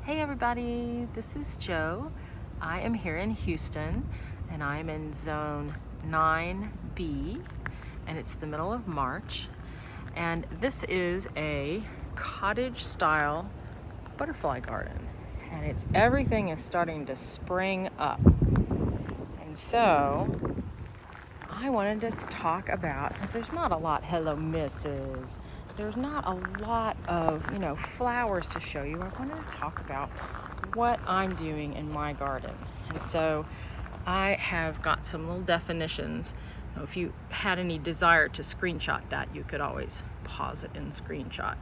Hey everybody, this is Joe. I am here in Houston and I'm in zone 9B and it's the middle of March. And this is a cottage style butterfly garden. And everything is starting to spring up. And so I wanted to talk about, since there's not a lot, hello misses, there's not a lot of, flowers to show you. I wanted to talk about what I'm doing in my garden. And so I have got some little definitions. So if you had any desire to screenshot that, you could always pause it and screenshot.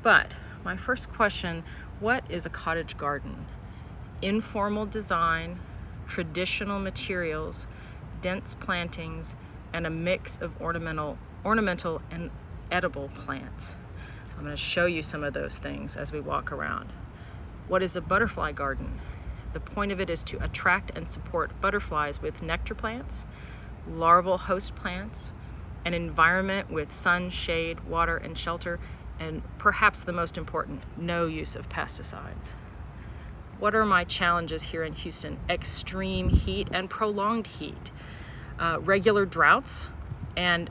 But my first question, what is a cottage garden? Informal design, traditional materials, dense plantings, and a mix of ornamental and edible plants. I'm going to show you some of those things as we walk around. What is a butterfly garden? The point of it is to attract and support butterflies with nectar plants, larval host plants, an environment with sun, shade, water, and shelter, and perhaps the most important, no use of pesticides. What are my challenges here in Houston? Extreme heat and prolonged heat. Regular droughts, and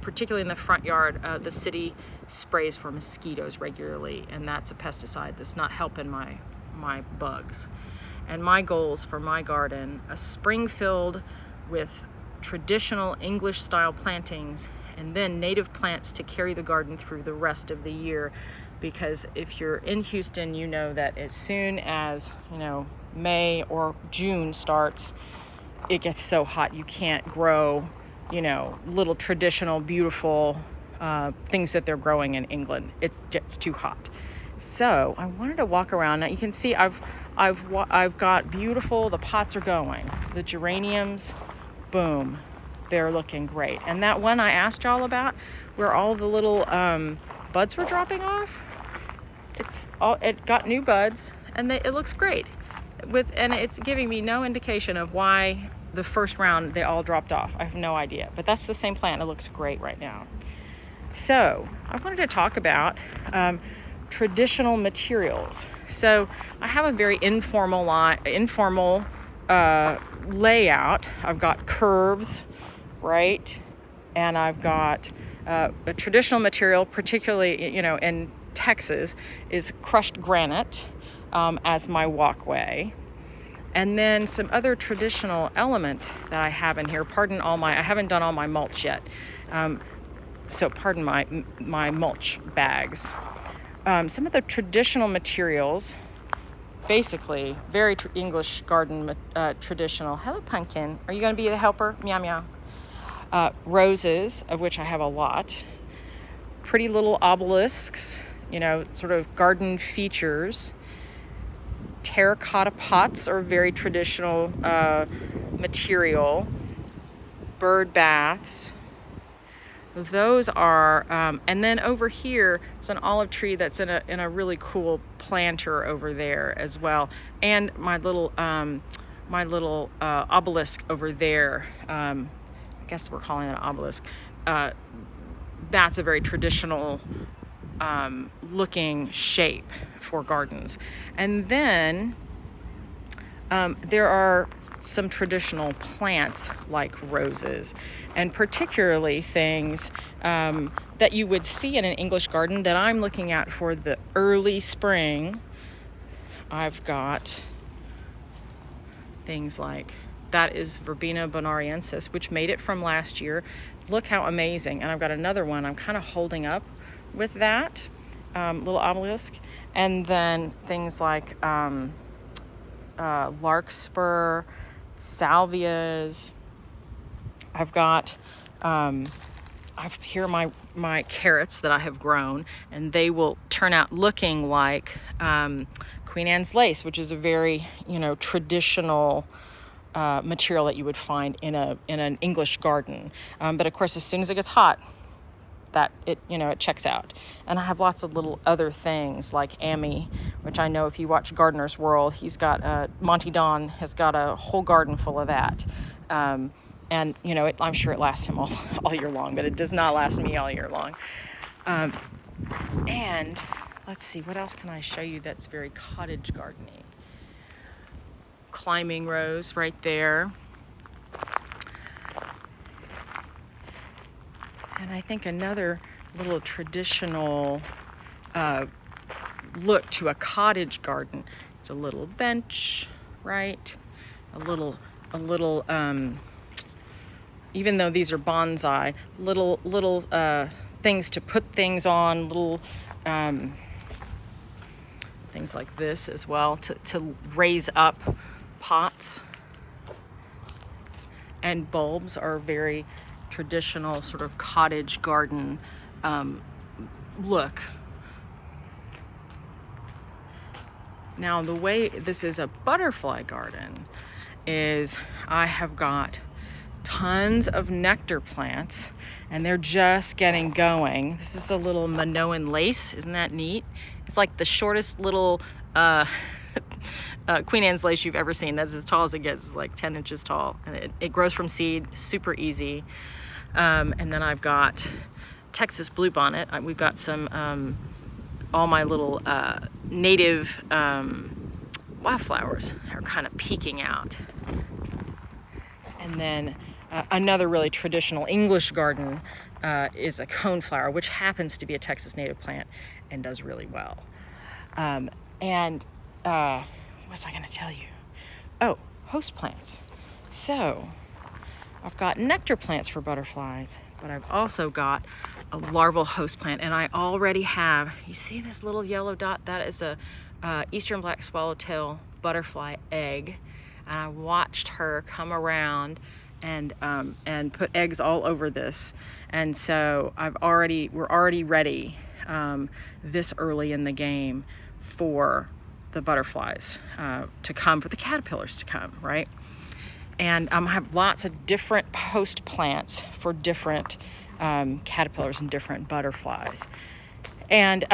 particularly in the front yard, the city sprays for mosquitoes regularly, and that's a pesticide that's not helping my bugs. And my goals for my garden, a spring filled with traditional English style plantings and then native plants to carry the garden through the rest of the year. Because if you're in Houston, you know that as soon as, May or June starts, it gets so hot you can't grow, little traditional, beautiful things that they're growing in England. It's too hot. So I wanted to walk around. Now you can see I've got beautiful. The pots are going. The geraniums, boom, they're looking great. And that one I asked y'all about, where all the little buds were dropping off, it got new buds, and it looks great. And it's giving me no indication of why the first round they all dropped off. I have no idea, but that's the same plant. It looks great right now. So I wanted to talk about traditional materials. So I have a very informal layout. I've got curves, right? And I've got a traditional material, particularly, in Texas, is crushed granite as my walkway. And then some other traditional elements that I have in here. I haven't done all my mulch yet. So pardon my mulch bags. Some of the traditional materials, basically very English garden traditional. Hello, pumpkin. Are you going to be the helper? Meow, meow. Roses, of which I have a lot. Pretty little obelisks, sort of garden features. Terracotta pots are very traditional material. Bird baths. Those are, and then over here is an olive tree that's in a really cool planter over there as well. And my little obelisk over there. I guess we're calling it an obelisk. That's a very traditional looking shape for gardens. And then there are some traditional plants like roses, and particularly things that you would see in an English garden that I'm looking at for the early spring. I've got things like, that is Verbena bonariensis, which made it from last year. Look how amazing. And I've got another one I'm kind of holding up with that little obelisk. And then things like larkspur, salvias. I've got here my carrots that I have grown, and they will turn out looking like Queen Anne's lace, which is a very traditional material that you would find in an English garden. But of course, as soon as it gets hot, that it checks out. And I have lots of little other things like Amy, which I know if you watch Gardener's World, he's got Monty Don has got a whole garden full of that. And I'm sure it lasts him all year long, but it does not last me all year long. And let's see, what else can I show you that's very cottage gardening? Climbing rose right there. And I think another little traditional look to a cottage garden. It's a little bench, right? A little, even though these are bonsai, little things to put things on, little things like this as well to raise up pots. And bulbs are very traditional sort of cottage garden look. Now the way this is a butterfly garden is I have got tons of nectar plants and they're just getting going. This is a little Minoan lace, isn't that neat? It's like the shortest little Queen Anne's lace you've ever seen. That's as tall as it gets. It's like 10 inches tall and it grows from seed, super easy. And then I've got Texas bluebonnet. We've got some all my little native wildflowers are kind of peeking out. And then another really traditional English garden is a coneflower, which happens to be a Texas native plant and does really well. What was I going to tell you? Oh, host plants. So I've got nectar plants for butterflies, but I've also got a larval host plant, and I already have, you see this little yellow dot? That is a eastern black swallowtail butterfly egg, and I watched her come around and put eggs all over this, and so we're already ready this early in the game for the butterflies to come, for the caterpillars to come, right? And I have lots of different host plants for different caterpillars and different butterflies. And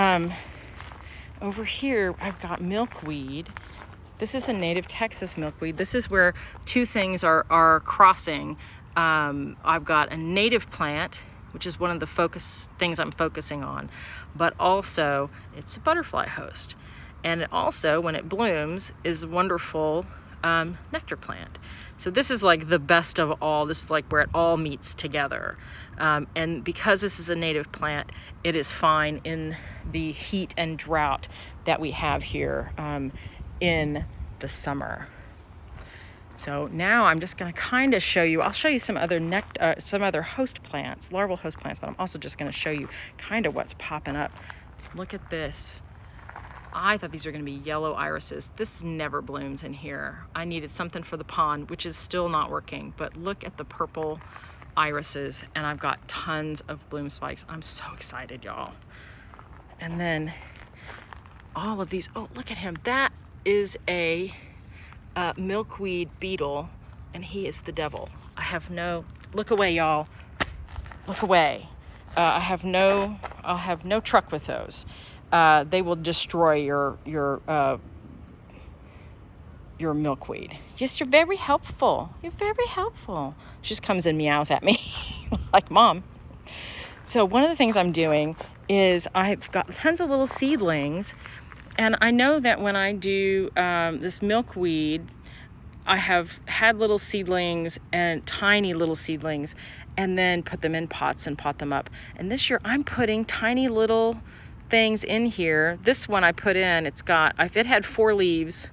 over here, I've got milkweed. This is a native Texas milkweed. This is where two things are crossing. I've got a native plant, which is one of the things I'm focusing on, but also it's a butterfly host. And it also, when it blooms, is a wonderful nectar plant. So this is like the best of all. This is like where it all meets together. And because this is a native plant, it is fine in the heat and drought that we have here in the summer. So now I'm just going to kind of show you, I'll show you some other host plants, larval host plants, but I'm also just going to show you kind of what's popping up. Look at this. I thought these were going to be yellow irises. This never blooms in here. I needed something for the pond, which is still not working, but look at the purple irises, and I've got tons of bloom spikes. I'm so excited, y'all. And then all of these, oh, look at him. That is a milkweed beetle, and he is the devil. Look away, y'all. Look away. I'll have no truck with those. They will destroy your milkweed. Yes, you're very helpful. You're very helpful. She just comes and meows at me like mom. So one of the things I'm doing is I've got tons of little seedlings, and I know that when I do this milkweed, I have had little seedlings and tiny little seedlings, and then put them in pots and pot them up. And this year I'm putting tiny little things in here. This one I put in, if it had 4 leaves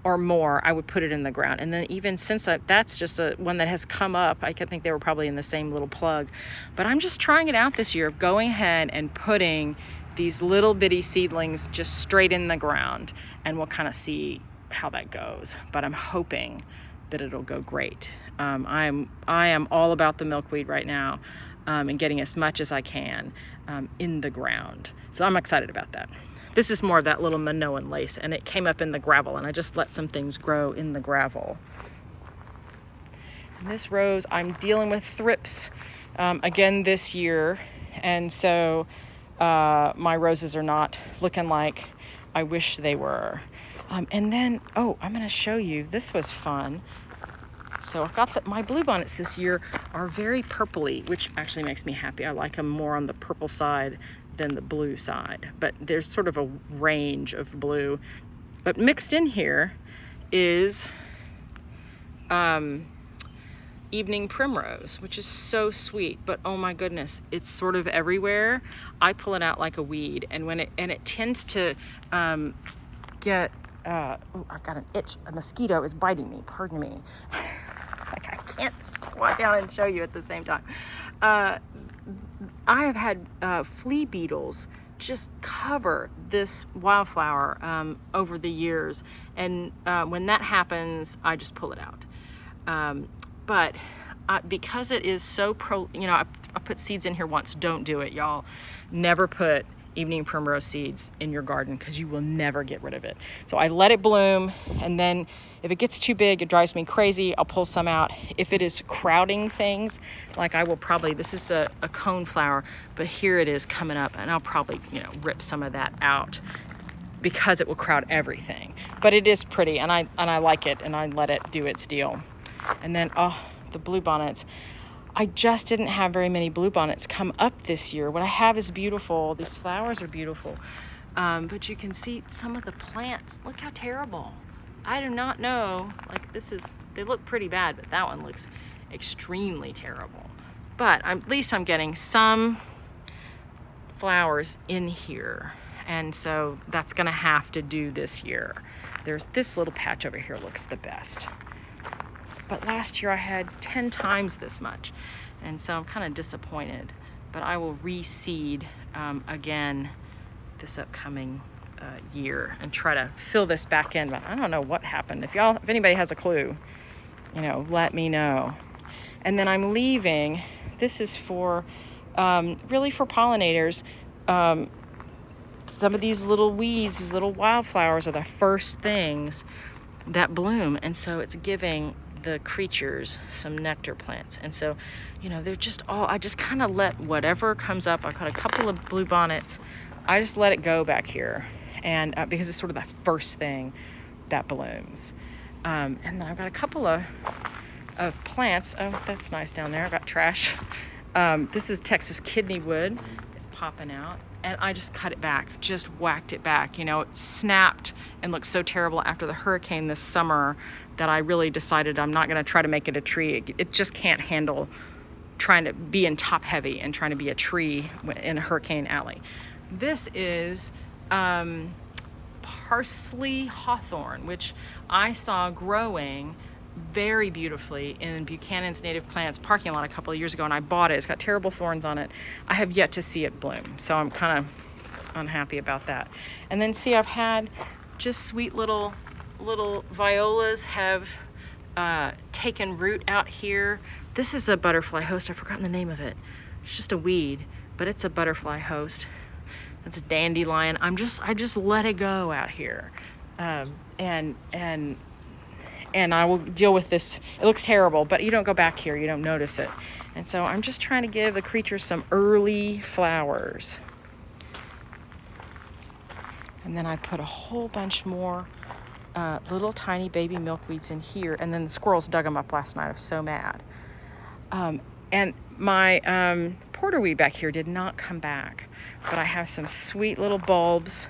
or more, I would put it in the ground. And then even since that's just one that has come up, I think they were probably in the same little plug. But I'm just trying it out this year of going ahead and putting these little bitty seedlings just straight in the ground, and we'll kind of see how that goes. But I'm hoping that it'll go great. I am all about the milkweed right now, and getting as much as I can in the ground. So I'm excited about that. This is more of that little Minoan lace, and it came up in the gravel, and I just let some things grow in the gravel. And this rose, I'm dealing with thrips again this year, and so my roses are not looking like I wish they were. And then, I'm going to show you, this was fun. So I've got my bluebonnets this year are very purpley, which actually makes me happy. I like them more on the purple side than the blue side, but there's sort of a range of blue. But mixed in here is evening primrose, which is so sweet, but oh my goodness, it's sort of everywhere. I pull it out like a weed, and it tends to get oh, I've got an itch. A mosquito is biting me, pardon me. Like, I can't squat down and show you at the same time. I have had flea beetles just cover this wildflower over the years, and when that happens, I just pull it out. But because it is so I put seeds in here once. Don't do it, y'all. Never put evening primrose seeds in your garden, because you will never get rid of it. So I let it bloom, and then if it gets too big, it drives me crazy, I'll pull some out. If it is crowding things, like I will probably, this is a cone flower, but here it is coming up, and I'll probably, rip some of that out, because it will crowd everything. But it is pretty, and I like it, and I let it do its deal. And then, the bluebonnets. I just didn't have very many bluebonnets come up this year. What I have is beautiful. These flowers are beautiful. But you can see some of the plants. Look how terrible. I do not know. Like, they look pretty bad, but that one looks extremely terrible. But at least I'm getting some flowers in here. And so that's gonna have to do this year. There's this little patch over here looks the best. But last year I had 10 times this much. And so I'm kind of disappointed. But I will reseed again this upcoming year and try to fill this back in. But I don't know what happened. If anybody has a clue, let me know. And then I'm leaving. This is for, really for pollinators. Some of these little weeds, these little wildflowers are the first things that bloom. And so it's giving the creatures some nectar plants. And so, they're just I just kind of let whatever comes up. I've got a couple of bluebonnets. I just let it go back here. And because it's sort of the first thing that blooms. And then I've got a couple of plants. Oh, that's nice down there. I've got trash. This is Texas kidneywood. It's popping out. And I just cut it back, just whacked it back. It snapped and looked so terrible after the hurricane this summer that I really decided I'm not going to try to make it a tree. It just can't handle trying to be in top heavy and trying to be a tree in a hurricane alley. This is parsley hawthorn, which I saw growing very beautifully in Buchanan's Native Plants parking lot a couple of years ago, and I bought it. It's got terrible thorns on it. I have yet to see it bloom, so I'm kind of unhappy about that. And then see, I've had just sweet little violas have taken root out here. This is a butterfly host. I've forgotten the name of it. It's just a weed, but it's a butterfly host. That's a dandelion. I just let it go out here, and I will deal with this. It looks terrible, but you don't go back here. You don't notice it. And so I'm just trying to give the creatures some early flowers. And then I put a whole bunch more little tiny baby milkweeds in here. And then the squirrels dug them up last night. I was so mad. And my porterweed back here did not come back. But I have some sweet little bulbs,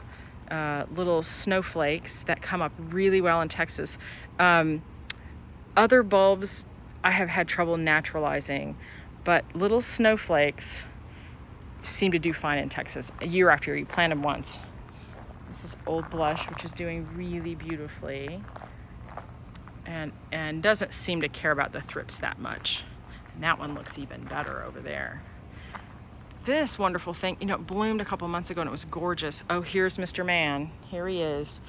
little snowflakes that come up really well in Texas. Other bulbs I have had trouble naturalizing, but little snowflakes seem to do fine in Texas. A year after you plant them once. This is Old Blush, which is doing really beautifully, and doesn't seem to care about the thrips that much. And that one looks even better over there. This wonderful thing, it bloomed a couple months ago and it was gorgeous. Oh, here's Mr. Man. Here he is.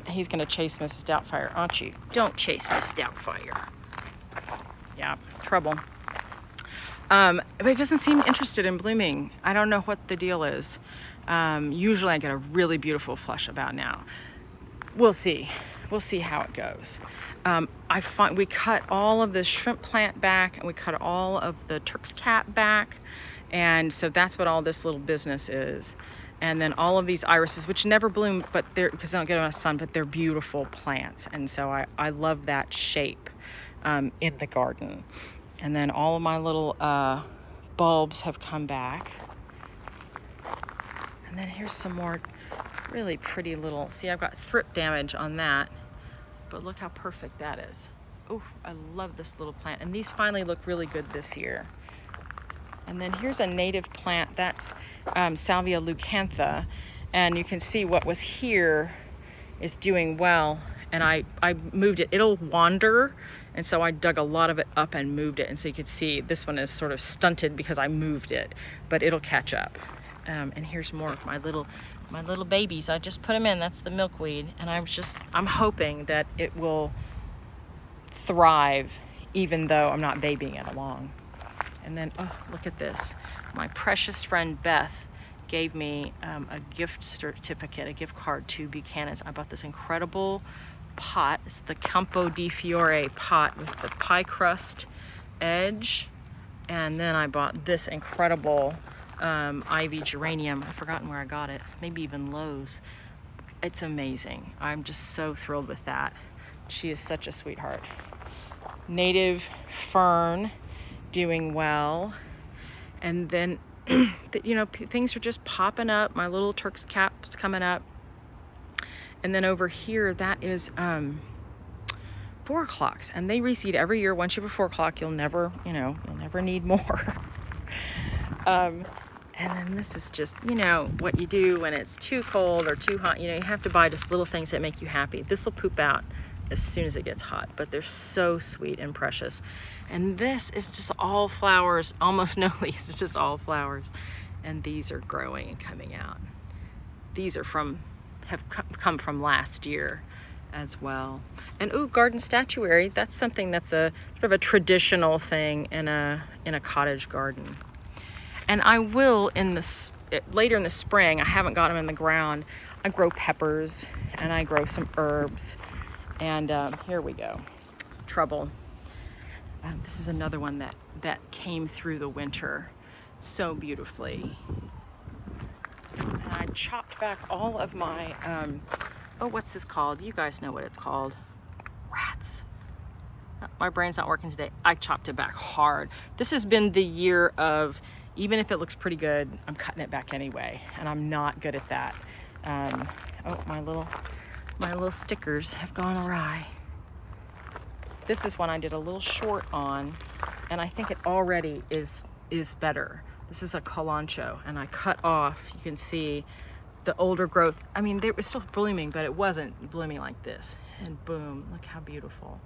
He's gonna chase Mrs. Doubtfire, aren't you? Don't chase Mrs. Doubtfire. Yeah, trouble. But it doesn't seem interested in blooming. I don't know what the deal is. Usually I get a really beautiful flush about now. We'll see. We'll see how it goes. We cut all of the shrimp plant back, and we cut all of the Turk's cap back. And so that's what all this little business is. And then all of these irises, which never bloom, but because they don't get enough sun, but they're beautiful plants. And so I love that shape in the garden. And then all of my little bulbs have come back. And then here's some more really pretty little, see, I've got thrip damage on that, but look how perfect that is. Oh, I love this little plant. And these finally look really good this year. And then here's a native plant, that's Salvia leucantha. And you can see what was here is doing well. And I moved it. It'll wander. And so I dug a lot of it up and moved it. And so you can see this one is sort of stunted because I moved it, but it'll catch up. And here's more of my little babies. I just put them in. That's the milkweed. And I'm hoping that it will thrive even though I'm not babying it along. And then, oh, look at this. My precious friend Beth gave me a gift certificate, a gift card to Buchanan's. I bought this incredible pot. It's the Campo di Fiore pot with the pie crust edge. And then I bought this incredible ivy geranium. I've forgotten where I got it. Maybe even Lowe's. It's amazing. I'm just so thrilled with that. She is such a sweetheart. Native fern doing well. And then, you know, things are just popping up. My little Turk's cap's coming up. And then over here, that is 4 o'clocks. And they reseed every year. Once you have a 4 o'clock, you'll never need more. And then this is just, you know, what you do when it's too cold or too hot. You know, you have to buy just little things that make you happy. This will poop out as soon as it gets hot, but they're so sweet and precious. And this is just all flowers, almost no leaves, it's just all flowers. And these are growing and coming out. These are have come from last year as well. And ooh, garden statuary, that's something that's a sort of a traditional thing in a cottage garden. And I will later in the spring, I haven't got them in the ground, I grow peppers and I grow some herbs. And here we go, trouble. This is another one that came through the winter so beautifully. And I chopped back all of my, what's this called? You guys know what it's called. Rats. My brain's not working today. I chopped it back hard. This has been the year of, even if it looks pretty good, I'm cutting it back anyway. And I'm not good at that. My little stickers have gone awry. This is one I did a little short on, and I think it already is better. This is a calancho, and I cut off, you can see the older growth. I mean, it was still blooming, but it wasn't blooming like this. And boom, look how beautiful.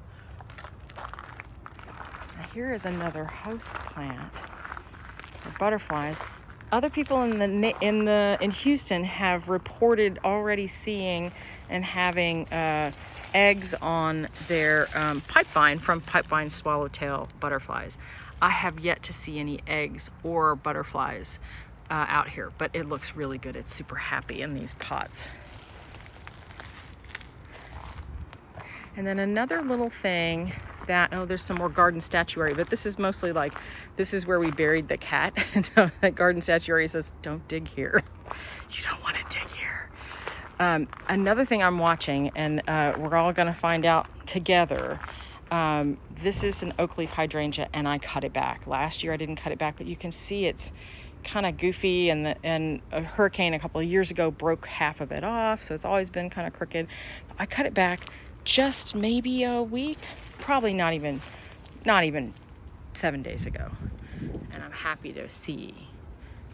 Now here is another host plant for butterflies. Other people in Houston have reported already seeing and having eggs on their pipevine from pipevine swallowtail butterflies. I have yet to see any eggs or butterflies out here, but it looks really good. It's super happy in these pots. And then another little thing that, there's some more garden statuary, but this is mostly like, this is where we buried the cat. And that garden statuary says, don't dig here. You don't want to dig here. Another thing I'm watching, and we're all going to find out together. This is an oak leaf hydrangea, and I cut it back. Last year I didn't cut it back, but you can see it's kind of goofy, and a hurricane a couple of years ago broke half of it off, so it's always been kind of crooked. I cut it back just maybe a week, probably not even 7 days ago. And I'm happy to see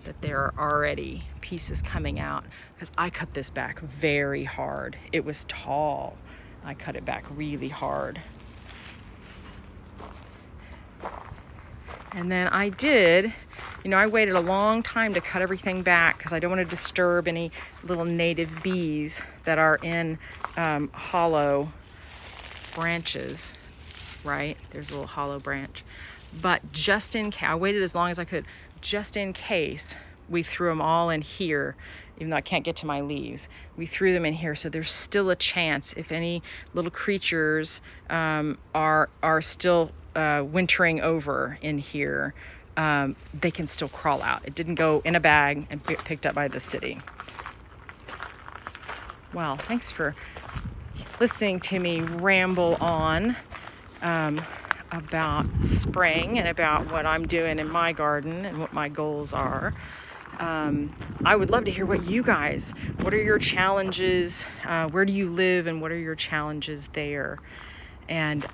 that there are already pieces coming out, because I cut this back very hard. It was tall. I cut it back really hard. And then I waited a long time to cut everything back because I don't want to disturb any little native bees that are in hollow branches, right? There's a little hollow branch. But just in case, I waited as long as I could, just in case we threw them all in here, even though I can't get to my leaves. We threw them in here, so there's still a chance if any little creatures are still wintering over in here, they can still crawl out. It didn't go in a bag and get picked up by the city. Well, thanks for listening to me ramble on about spring and about what I'm doing in my garden and what my goals are. I would love to hear what are your challenges? Where do you live, and what are your challenges there? And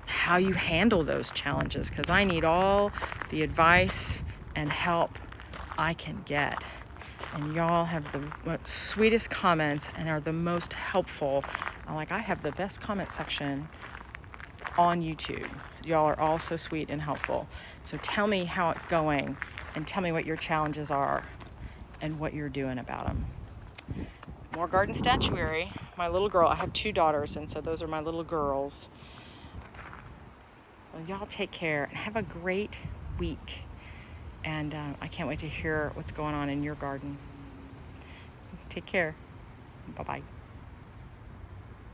how you handle those challenges, because I need all the advice and help I can get. And y'all have the sweetest comments and are the most helpful. I have the best comment section on YouTube. Y'all are all so sweet and helpful. So tell me how it's going, and tell me what your challenges are and what you're doing about them. More garden statuary. My little girl, I have 2 daughters, and so those are my little girls. Well, y'all take care and have a great week. And I can't wait to hear what's going on in your garden. Take care. Bye-bye.